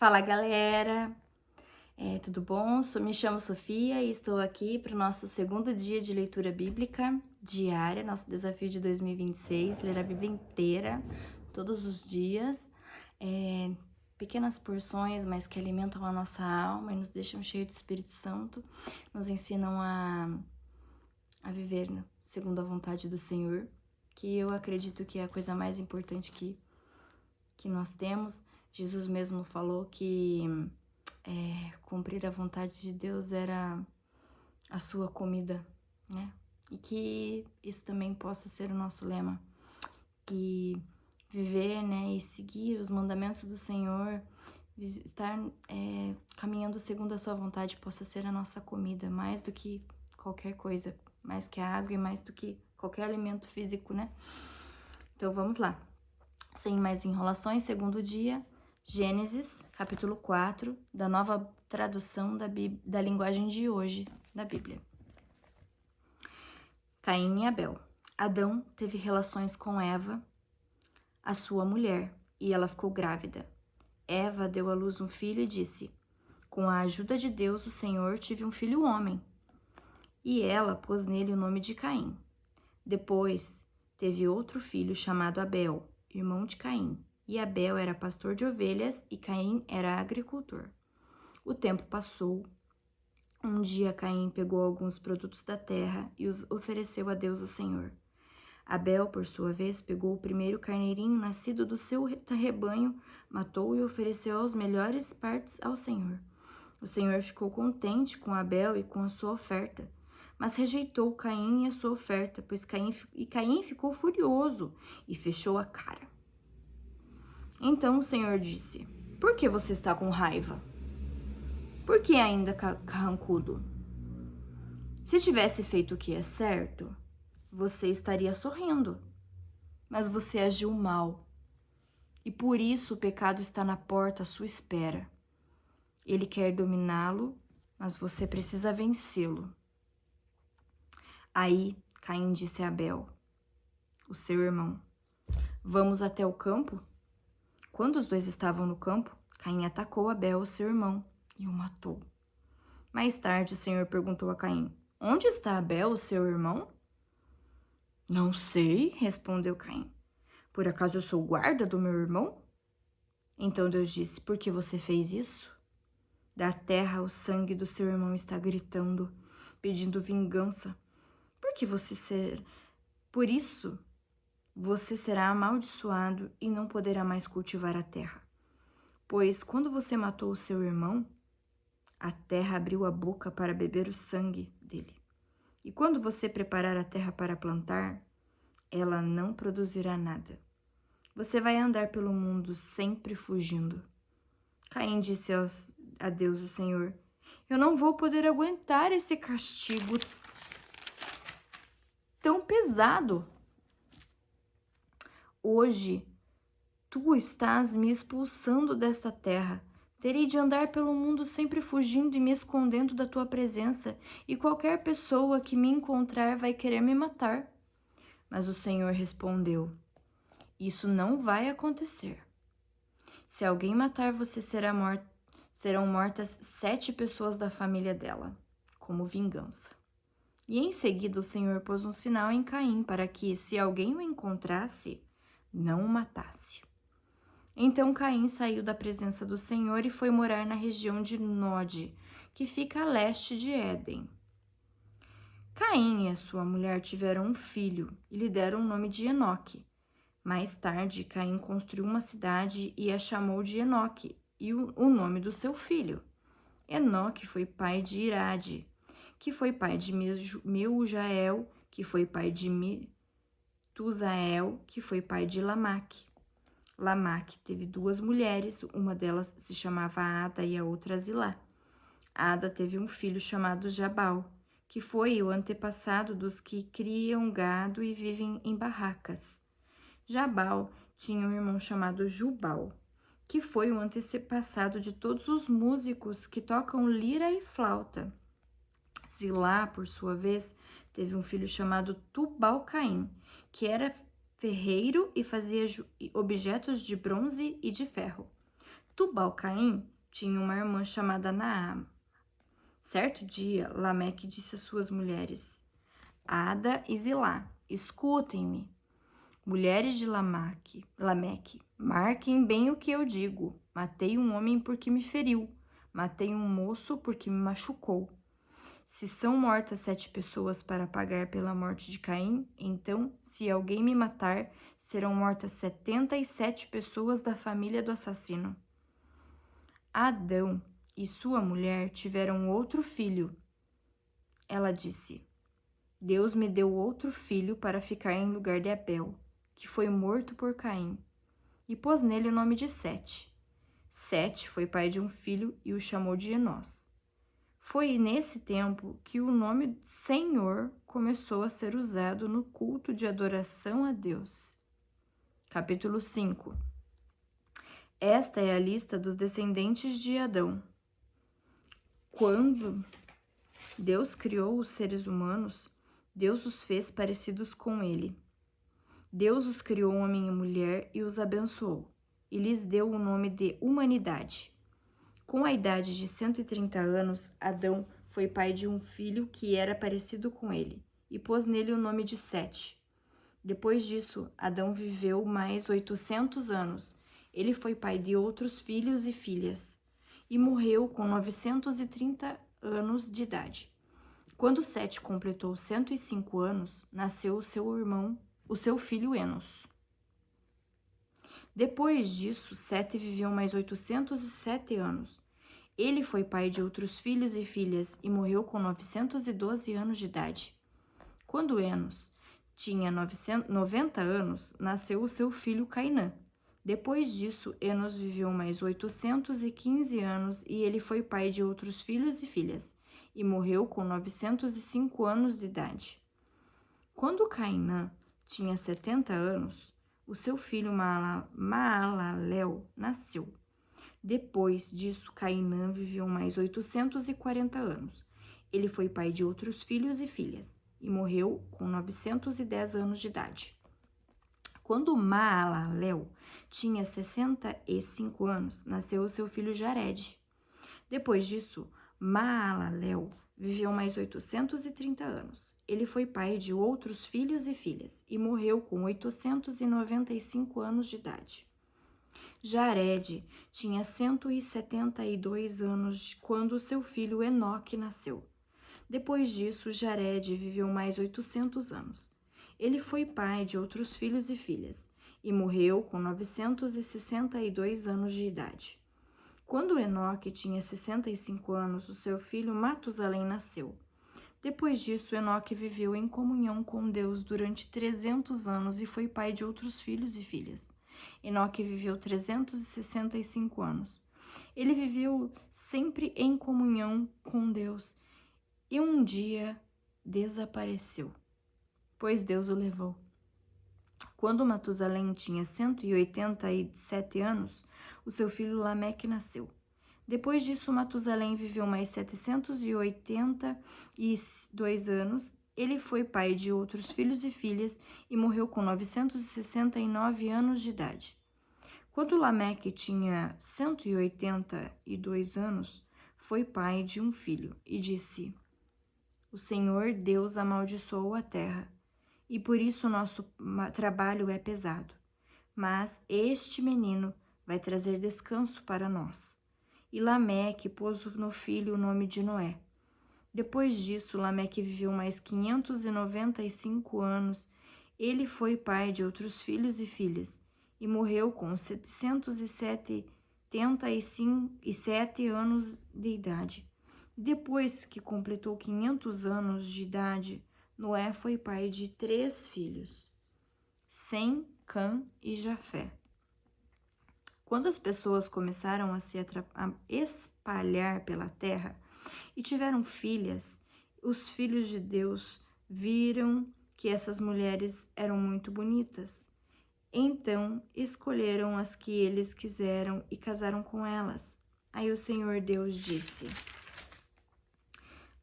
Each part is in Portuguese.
Fala galera, tudo bom? Me chamo Sofia e estou aqui para o nosso segundo dia de leitura bíblica diária, nosso desafio de 2026, ler a Bíblia inteira, todos os dias, pequenas porções, mas que alimentam a nossa alma e nos deixam cheios do Espírito Santo, nos ensinam a viver, né, segundo a vontade do Senhor, que eu acredito que é a coisa mais importante que nós temos. Jesus mesmo falou que cumprir a vontade de Deus era a sua comida, né? E que isso também possa ser o nosso lema, que viver, né, e seguir os mandamentos do Senhor, estar caminhando segundo a sua vontade, possa ser a nossa comida, mais do que qualquer coisa, mais que a água e mais do que qualquer alimento físico, né? Então vamos lá. Sem mais enrolações, segundo dia, Gênesis, capítulo 4, da nova tradução da linguagem de hoje da Bíblia. Caim e Abel. Adão teve relações com Eva, a sua mulher, e ela ficou grávida. Eva deu à luz um filho e disse: com a ajuda de Deus, o Senhor, tive um filho homem. E ela pôs nele o nome de Caim. Depois, teve outro filho chamado Abel, irmão de Caim. E Abel era pastor de ovelhas e Caim era agricultor. O tempo passou. Um dia Caim pegou alguns produtos da terra e os ofereceu a Deus o Senhor. Abel, por sua vez, pegou o primeiro carneirinho nascido do seu rebanho, matou e ofereceu as melhores partes ao Senhor. O Senhor ficou contente com Abel e com a sua oferta, mas rejeitou Caim e a sua oferta, pois Caim ficou furioso e fechou a cara. Então o Senhor disse: por que você está com raiva? Por que ainda carrancudo? Se tivesse feito o que é certo, você estaria sorrindo. Mas você agiu mal. E por isso o pecado está na porta à sua espera. Ele quer dominá-lo, mas você precisa vencê-lo. Aí Caim disse a Abel, o seu irmão: vamos até o campo? Quando os dois estavam no campo, Caim atacou Abel, seu irmão, e o matou. Mais tarde, o Senhor perguntou a Caim: onde está Abel, seu irmão? Não sei, respondeu Caim. Por acaso eu sou guarda do meu irmão? Então Deus disse: por que você fez isso? Da terra o sangue do seu irmão está gritando, pedindo vingança. Por isso você será amaldiçoado e não poderá mais cultivar a terra. Pois quando você matou o seu irmão, a terra abriu a boca para beber o sangue dele. E quando você preparar a terra para plantar, ela não produzirá nada. Você vai andar pelo mundo sempre fugindo. Caim disse a Deus, o Senhor: eu não vou poder aguentar esse castigo tão pesado. Hoje, tu estás me expulsando desta terra. Terei de andar pelo mundo sempre fugindo e me escondendo da tua presença, e qualquer pessoa que me encontrar vai querer me matar. Mas o Senhor respondeu: isso não vai acontecer. Se alguém matar você, serão mortas 7 pessoas da família dela, como vingança. E em seguida o Senhor pôs um sinal em Caim para que, se alguém o encontrasse, não o matasse. Então Caim saiu da presença do Senhor e foi morar na região de Nod, que fica a leste de Éden. Caim e a sua mulher tiveram um filho e lhe deram o nome de Enoque. Mais tarde, Caim construiu uma cidade e a chamou de Enoque, e o nome do seu filho. Enoque foi pai de Irade, que foi pai de Meujael, que foi pai de Metusael, que foi pai de Lamaque. Lamaque teve 2 mulheres, uma delas se chamava Ada e a outra Zilá. Ada teve um filho chamado Jabal, que foi o antepassado dos que criam gado e vivem em barracas. Jabal tinha um irmão chamado Jubal, que foi o antepassado de todos os músicos que tocam lira e flauta. Zilá, por sua vez, teve um filho chamado Tubal-Caim, que era ferreiro e fazia objetos de bronze e de ferro. Tubal-Caim tinha uma irmã chamada Naama. Certo dia, Lameque disse às suas mulheres, Ada e Zilá, escutem-me. Mulheres de Lameque, marquem bem o que eu digo. Matei um homem porque me feriu. Matei um moço porque me machucou. Se são mortas 7 pessoas para pagar pela morte de Caim, então, se alguém me matar, serão mortas 77 pessoas da família do assassino. Adão e sua mulher tiveram outro filho. Ela disse, Deus me deu outro filho para ficar em lugar de Abel, que foi morto por Caim, e pôs nele o nome de Sete. Sete foi pai de um filho e o chamou de Enós. Foi nesse tempo que o nome Senhor começou a ser usado no culto de adoração a Deus. Capítulo 5. Esta é a lista dos descendentes de Adão. Quando Deus criou os seres humanos, Deus os fez parecidos com ele. Deus os criou homem e mulher e os abençoou, e lhes deu o nome de humanidade. Com a idade de 130 anos, Adão foi pai de um filho que era parecido com ele, e pôs nele o nome de Sete. Depois disso, Adão viveu mais 800 anos. Ele foi pai de outros filhos e filhas, e morreu com 930 anos de idade. Quando Sete completou 105 anos, nasceu o seu filho Enos. Depois disso, Sete viveu mais 807 anos. Ele foi pai de outros filhos e filhas e morreu com 912 anos de idade. Quando Enos tinha 90 anos, nasceu o seu filho Cainã. Depois disso, Enos viveu mais 815 anos e ele foi pai de outros filhos e filhas e morreu com 905 anos de idade. Quando Cainã tinha 70 anos, o seu filho Maalalel nasceu. Depois disso, Cainã viveu mais 840 anos. Ele foi pai de outros filhos e filhas e morreu com 910 anos de idade. Quando Maalalel tinha 65 anos, nasceu o seu filho Jared. Depois disso, Maalalel viveu mais 830 anos. Ele foi pai de outros filhos e filhas e morreu com 895 anos de idade. Jared tinha 172 anos quando seu filho Enoque nasceu. Depois disso, Jared viveu mais 800 anos. Ele foi pai de outros filhos e filhas e morreu com 962 anos de idade. Quando Enoque tinha 65 anos, o seu filho Matusalém nasceu. Depois disso, Enoque viveu em comunhão com Deus durante 300 anos e foi pai de outros filhos e filhas. Enoque viveu 365 anos. Ele viveu sempre em comunhão com Deus e um dia desapareceu, pois Deus o levou. Quando Matusalém tinha 187 anos, o seu filho Lameque nasceu. Depois disso, Matusalém viveu mais 782 anos. Ele foi pai de outros filhos e filhas e morreu com 969 anos de idade. Quando Lameque tinha 182 anos, foi pai de um filho e disse: O Senhor Deus amaldiçoou a terra, e por isso nosso trabalho é pesado. Mas este menino vai trazer descanso para nós. E Lameque pôs no filho o nome de Noé. Depois disso, Lameque viveu mais 595 anos. Ele foi pai de outros filhos e filhas e morreu com 777 anos de idade. Depois que completou 500 anos de idade, Noé foi pai de 3 filhos, Sem, Cã e Jafé. Quando as pessoas começaram a se espalhar pela terra e tiveram filhas, os filhos de Deus viram que essas mulheres eram muito bonitas. Então, escolheram as que eles quiseram e casaram com elas. Aí o Senhor Deus disse: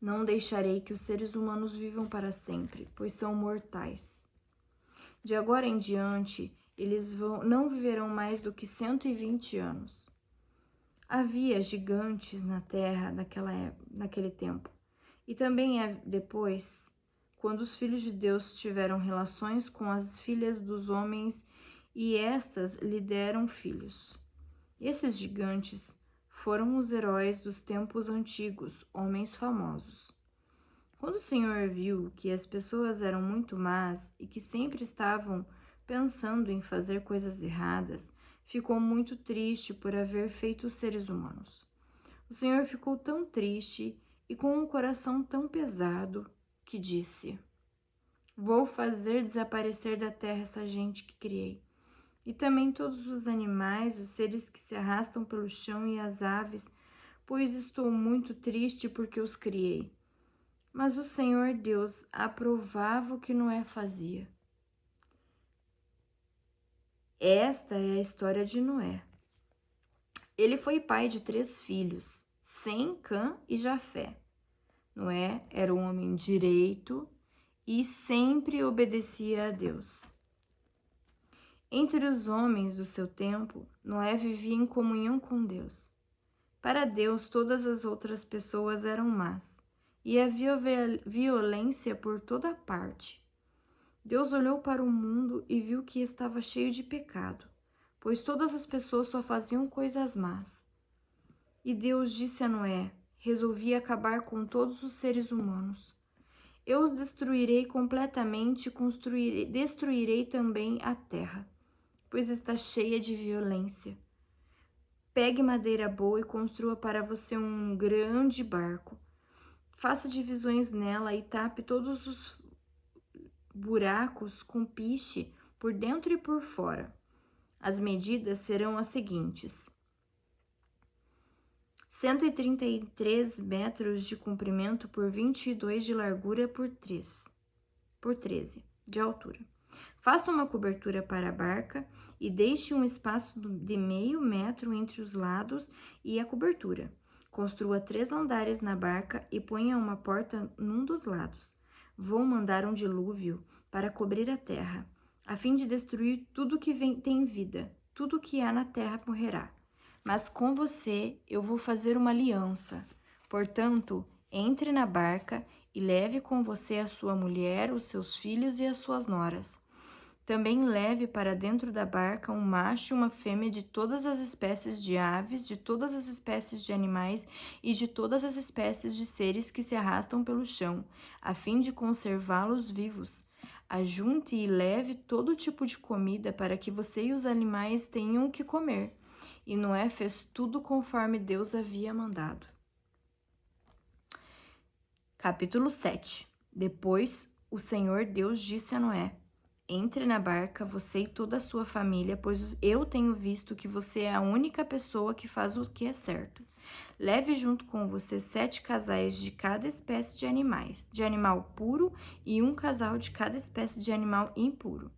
Não deixarei que os seres humanos vivam para sempre, pois são mortais. De agora em diante, eles não viverão mais do que 120 anos. Havia gigantes na terra naquele tempo. E também depois, quando os filhos de Deus tiveram relações com as filhas dos homens e estas lhe deram filhos. Esses gigantes foram os heróis dos tempos antigos, homens famosos. Quando o Senhor viu que as pessoas eram muito más e que sempre estavam pensando em fazer coisas erradas, ficou muito triste por haver feito os seres humanos. O Senhor ficou tão triste e com um coração tão pesado que disse: Vou fazer desaparecer da terra essa gente que criei, e também todos os animais, os seres que se arrastam pelo chão e as aves, pois estou muito triste porque os criei. Mas o Senhor Deus aprovava o que Noé fazia. Esta é a história de Noé. Ele foi pai de 3 filhos, Sem, Cã e Jafé. Noé era um homem direito e sempre obedecia a Deus. Entre os homens do seu tempo, Noé vivia em comunhão com Deus. Para Deus, todas as outras pessoas eram más, e havia violência por toda parte. Deus olhou para o mundo e viu que estava cheio de pecado, pois todas as pessoas só faziam coisas más. E Deus disse a Noé: resolvi acabar com todos os seres humanos. Eu os destruirei completamente e destruirei também a terra, pois está cheia de violência. Pegue madeira boa e construa para você um grande barco. Faça divisões nela e tape todos os buracos com piche por dentro e por fora. As medidas serão as seguintes: 133 metros de comprimento por 22 de largura por 13 de altura. Faça uma cobertura para a barca e deixe um espaço de meio metro entre os lados e a cobertura. Construa 3 andares na barca e ponha uma porta num dos lados. Vou mandar um dilúvio para cobrir a terra, a fim de destruir tudo que tem vida. Tudo que há na terra morrerá. Mas com você eu vou fazer uma aliança. Portanto, entre na barca e leve com você a sua mulher, os seus filhos e as suas noras. Também leve para dentro da barca um macho e uma fêmea de todas as espécies de aves, de todas as espécies de animais e de todas as espécies de seres que se arrastam pelo chão, a fim de conservá-los vivos. Ajunte e leve todo tipo de comida para que você e os animais tenham o que comer. E Noé fez tudo conforme Deus havia mandado. Capítulo 7. Depois, o Senhor Deus disse a Noé: entre na barca, você e toda a sua família, pois eu tenho visto que você é a única pessoa que faz o que é certo. Leve junto com você 7 casais de cada espécie de animal puro, e um casal de cada espécie de animal impuro.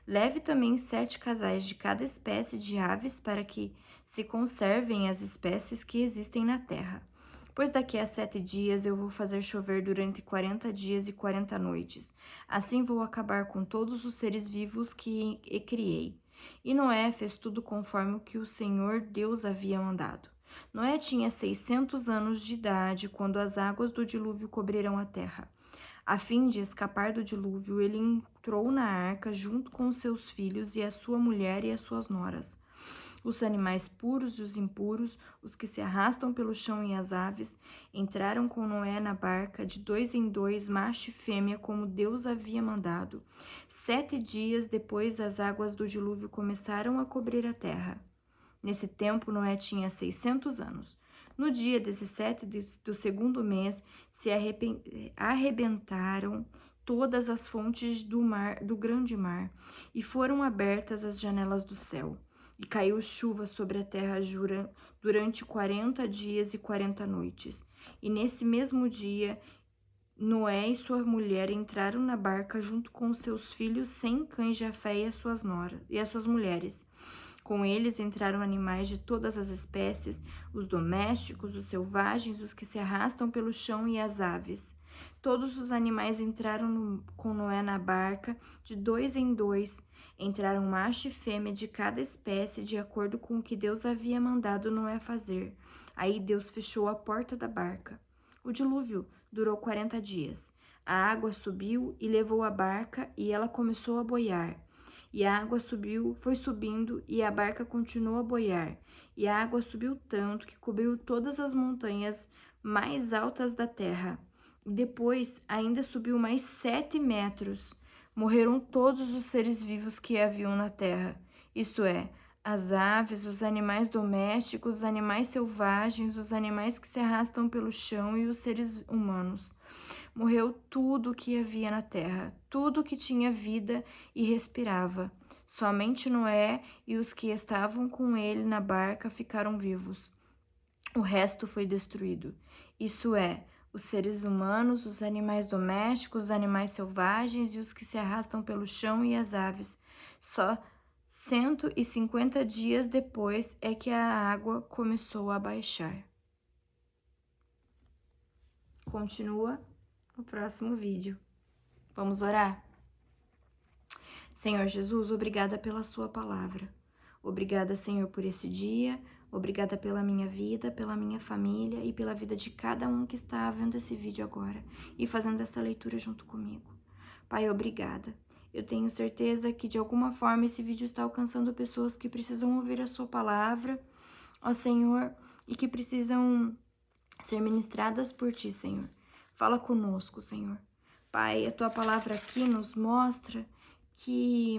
Leve também 7 casais de cada espécie de aves para que se conservem as espécies que existem na terra. Pois daqui a 7 dias eu vou fazer chover durante 40 dias e 40 noites. Assim vou acabar com todos os seres vivos que criei. E Noé fez tudo conforme o que o Senhor Deus havia mandado. Noé tinha 600 anos de idade quando as águas do dilúvio cobriram a terra. A fim de escapar do dilúvio, ele entrou na arca junto com seus filhos e a sua mulher e as suas noras. Os animais puros e os impuros, os que se arrastam pelo chão e as aves, entraram com Noé na barca de 2 em 2, macho e fêmea, como Deus havia mandado. 7 dias depois, as águas do dilúvio começaram a cobrir a terra. Nesse tempo, Noé tinha 600 anos. No dia 17 do segundo mês, se arrebentaram todas as fontes do grande mar, e foram abertas as janelas do céu. E caiu chuva sobre a terra durante 40 dias e 40 noites. E nesse mesmo dia, Noé e sua mulher entraram na barca junto com seus filhos Sem, Cã e Jafé e as suas mulheres. Com eles entraram animais de todas as espécies, os domésticos, os selvagens, os que se arrastam pelo chão e as aves. Todos os animais entraram com Noé na barca de 2 em 2. Entraram macho e fêmea de cada espécie, de acordo com o que Deus havia mandado Noé fazer. Aí Deus fechou a porta da barca. O dilúvio durou 40 dias. A água subiu e levou a barca, e ela começou a boiar. E a água subiu, foi subindo, e a barca continuou a boiar. E a água subiu tanto que cobriu todas as montanhas mais altas da terra. Depois ainda subiu mais 7 metros. Morreram todos os seres vivos que haviam na terra, isto é, as aves, os animais domésticos, os animais selvagens, os animais que se arrastam pelo chão e os seres humanos. Morreu tudo o que havia na terra, tudo que tinha vida e respirava. Somente Noé e os que estavam com ele na barca ficaram vivos. O resto foi destruído. Isso é, os seres humanos, os animais domésticos, os animais selvagens e os que se arrastam pelo chão e as aves. Só 150 dias depois é que a água começou a baixar. Continua no próximo vídeo. Vamos orar? Senhor Jesus, obrigada pela sua palavra. Obrigada, Senhor, por esse dia. Obrigada pela minha vida, pela minha família e pela vida de cada um que está vendo esse vídeo agora e fazendo essa leitura junto comigo. Pai, obrigada. Eu tenho certeza que de alguma forma esse vídeo está alcançando pessoas que precisam ouvir a sua palavra, ó Senhor, e que precisam ser ministradas por ti, Senhor. Fala conosco, Senhor. Pai, a tua palavra aqui nos mostra que,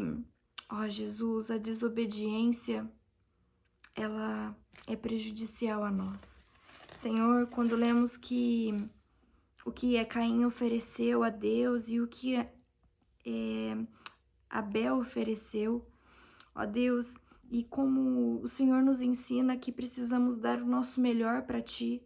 ó Jesus, a desobediência, ela é prejudicial a nós. Senhor, quando lemos que o que Caim ofereceu a Deus e o que Abel ofereceu, ó Deus, e como o Senhor nos ensina que precisamos dar o nosso melhor para Ti,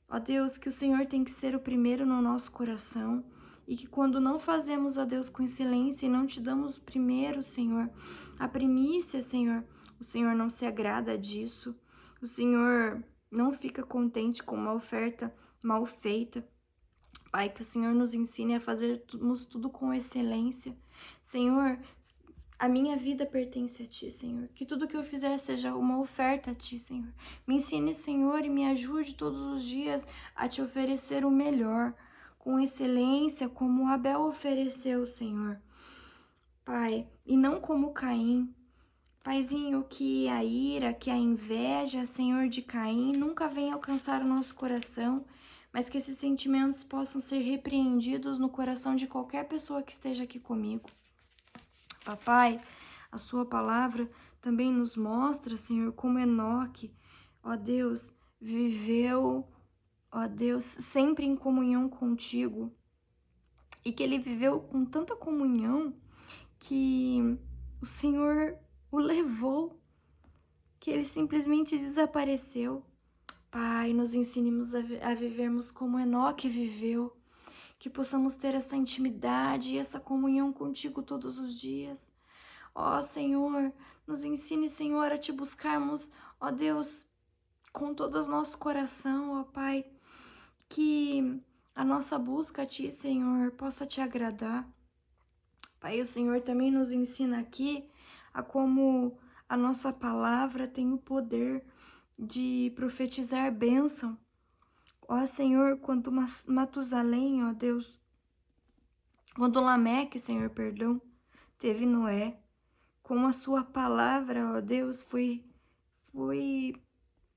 ó Deus, que o Senhor tem que ser o primeiro no nosso coração e que quando não fazemos, ó Deus, com excelência e não Te damos o primeiro, Senhor, a primícia, Senhor, o Senhor não se agrada disso, o Senhor não fica contente com uma oferta mal feita. Pai, que o Senhor nos ensine a fazermos tudo com excelência. Senhor, a minha vida pertence a Ti, Senhor. Que tudo que eu fizer seja uma oferta a Ti, Senhor. Me ensine, Senhor, e me ajude todos os dias a Te oferecer o melhor, com excelência, como Abel ofereceu, Senhor. Pai, e não como Caim. Paizinho, que a ira, que a inveja, Senhor, de Caim nunca venha alcançar o nosso coração, mas que esses sentimentos possam ser repreendidos no coração de qualquer pessoa que esteja aqui comigo. Papai, a sua palavra também nos mostra, Senhor, como Enoque, ó Deus, viveu, ó Deus, sempre em comunhão contigo, e que ele viveu com tanta comunhão que o Senhor o levou, que ele simplesmente desapareceu. Pai, nos ensinemos a vivermos como Enoque viveu, que possamos ter essa intimidade e essa comunhão contigo todos os dias. Ó Senhor, nos ensine, Senhor, a Te buscarmos, ó Deus, com todo o nosso coração, ó Pai, que a nossa busca a Ti, Senhor, possa Te agradar. Pai, o Senhor também nos ensina aqui a como a nossa palavra tem o poder de profetizar bênção. Ó Senhor, quando Matusalém, ó Deus, quando Lameque, Senhor, perdão, teve Noé, como a sua palavra, ó Deus, foi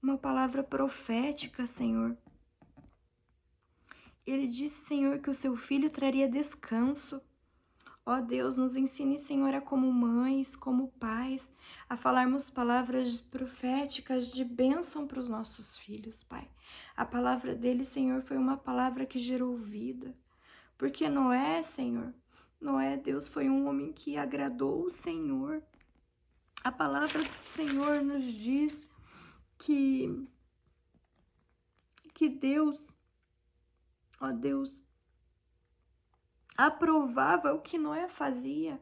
uma palavra profética, Senhor. Ele disse, Senhor, que o seu filho traria descanso. Ó Deus, nos ensine, Senhor, a como mães, como pais, a falarmos palavras proféticas de bênção para os nossos filhos, Pai. A palavra dele, Senhor, foi uma palavra que gerou vida. Porque Noé, Senhor, Noé, Deus, foi um homem que agradou o Senhor. A palavra do Senhor nos diz que Deus, ó Deus, aprovava o que Noé fazia.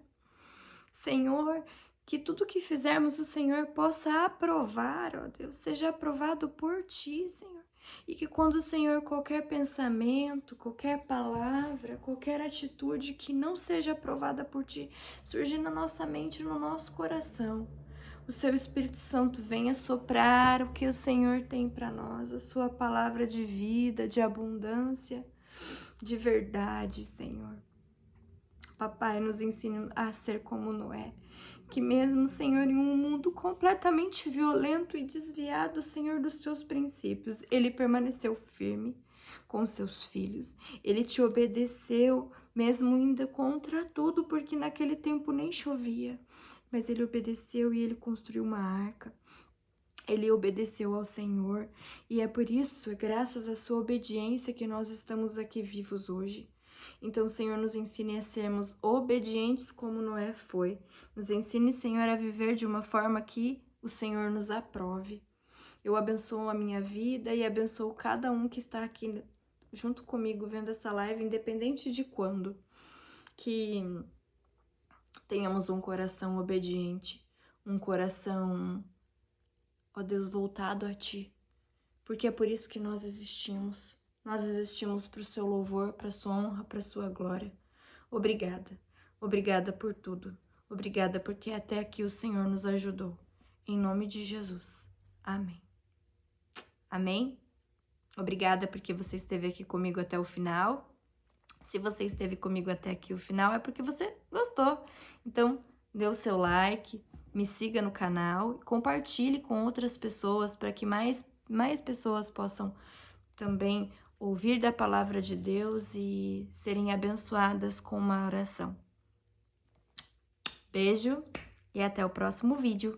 Senhor, que tudo que fizermos o Senhor possa aprovar, ó Deus, seja aprovado por Ti, Senhor. E que quando, Senhor, qualquer pensamento, qualquer palavra, qualquer atitude que não seja aprovada por Ti surgir na nossa mente, no nosso coração, o Seu Espírito Santo venha soprar o que o Senhor tem para nós, a Sua palavra de vida, de abundância, de verdade, Senhor. Papai, nos ensine a ser como Noé, que mesmo, Senhor, em um mundo completamente violento e desviado, Senhor, dos Teus princípios, ele permaneceu firme com seus filhos. Ele te obedeceu, mesmo indo contra tudo, porque naquele tempo nem chovia. Mas ele obedeceu e ele construiu uma arca. Ele obedeceu ao Senhor. E é por isso, é graças à sua obediência, que nós estamos aqui vivos hoje. Então, Senhor, nos ensine a sermos obedientes como Noé foi. Nos ensine, Senhor, a viver de uma forma que o Senhor nos aprove. Eu abençoo a minha vida e abençoo cada um que está aqui junto comigo vendo essa live, independente de quando. Que tenhamos um coração obediente, um coração, ó Deus, voltado a Ti. Porque é por isso que nós existimos. Nós existimos para o Seu louvor, para a Sua honra, para a Sua glória. Obrigada. Obrigada por tudo. Obrigada porque até aqui o Senhor nos ajudou. Em nome de Jesus. Amém. Amém? Obrigada porque você esteve aqui comigo até o final. Se você esteve comigo até aqui o final, é porque você gostou. Então, dê o seu like, me siga no canal, compartilhe com outras pessoas para que mais pessoas possam também ouvir da palavra de Deus e serem abençoadas com uma oração. Beijo e até o próximo vídeo.